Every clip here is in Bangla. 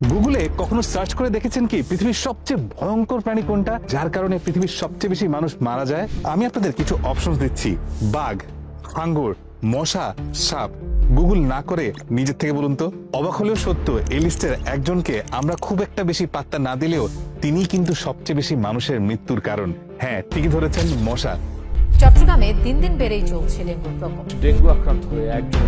গুগলে কখনো সার্চ করে দেখেছেন কি পৃথিবীর সবচেয়ে ভয়ঙ্কর প্রাণী কোনটা, যার কারণে পৃথিবীর সবচেয়ে বেশি মানুষ মারা যায়? আমি আপনাদের কিছু অপশনস দিচ্ছি: বাঘ, হাঙ্গর, মশা, সাপ। গুগল না করে নিজের থেকে বলুন তো। অবাক হলেও সত্য, এই লিস্টের একজনকে আমরা খুব একটা বেশি পাত্তা না দিলেও তিনি কিন্তু সবচেয়ে বেশি মানুষের মৃত্যুর কারণ। হ্যাঁ, ঠিকই ধরেছেন, মশা। চট্টগ্রামে দিন দিন বেড়েই চলছে ডেঙ্গুর প্রকোপ। ডেঙ্গু আক্রান্ত হয়ে একজন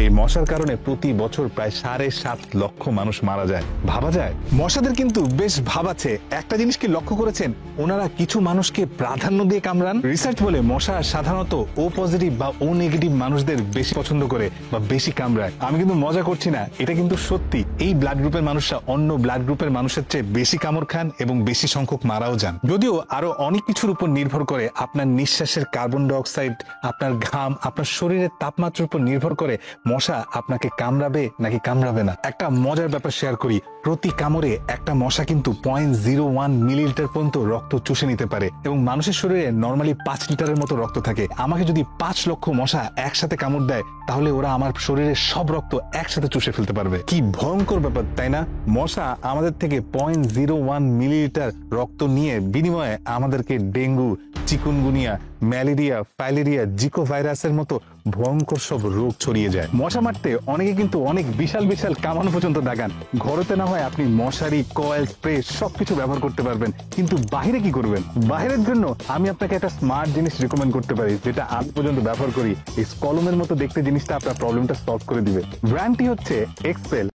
এই মশার কারণে প্রতি বছর প্রায় 7.5 লক্ষ মানুষ মারা যায়। ভাবা যায়? মশাদের কিন্তু বেশ ভাবাচ্ছে। একটা জিনিস কি লক্ষ্য করেছেন, ওনারা কিছু মানুষকে প্রাধান্য দিয়ে কামড়ান। রিসার্চ বলে মশা সাধারণত ও পজিটিভ বা ও নেগেটিভ মানুষদের বেশি পছন্দ করে বা বেশি কামড়ায়। আমি কিন্তু মজা করছি না, এটা কিন্তু সত্যি। এই ব্লাড গ্রুপের মানুষরা অন্য ব্লাড গ্রুপের মানুষের চেয়ে বেশি কামড় খান এবং বেশি সংখ্যক মারাও যান। যদিও আরো অনেক কিছুর উপর নির্ভর করে, আপনার নিঃশ্বাসের কার্বন ডাই অক্সাইড, আপনার ঘাম, আপনার শরীরের তাপমাত্রার উপর নির্ভর করে মশা আপনাকে কামড়াবে নাকি কামড়াবে না। একটা মজার ব্যাপার শেয়ার করি, প্রতি কামড়ে একটা মশা কিন্তু 0.01 মিলিলিটার পর্যন্ত রক্ত চুষে নিতে পারে এবং মানুষের শরীরে নর্মালি 5 লিটারের মতো রক্ত থাকে। আমাকে যদি 5 লক্ষ মশা একসাথে কামড় দেয়, তাহলে ওরা আমার শরীরের সব রক্ত একসাথে চুষে ফেলতে পারবে। কি ভয়ঙ্কর ব্যাপার, তাই না? মশা আমাদের থেকে 0.01 মিলিলিটার রক্ত নিয়ে বিনিময়ে আমাদেরকে ডেঙ্গু, চিকুনগুনিয়া, ম্যালেরিয়া, ফাইলেরিয়া, জিকো ভাইরাসের মতো ভয়ঙ্কর সব রোগ ছড়িয়ে যায়। মশা মারতে অনেকে কিন্তু অনেক বিশাল বিশাল কামানো পর্যন্ত দাগান। ঘরেতে না হয় আপনি মশারি, কয়েল, স্প্রে সবকিছু ব্যবহার করতে পারবেন, কিন্তু বাহিরে কি করবেন? বাহিরের জন্য আমি আপনাকে একটা স্মার্ট জিনিস রিকমেন্ড করতে পারি, যেটা আমি পর্যন্ত ব্যবহার করি। এই কলমের মতো দেখতে জিনিসটা আপনার প্রবলেমটা সলভ করে দিবে। ব্র্যান্ডটি হচ্ছে এক্সপেল।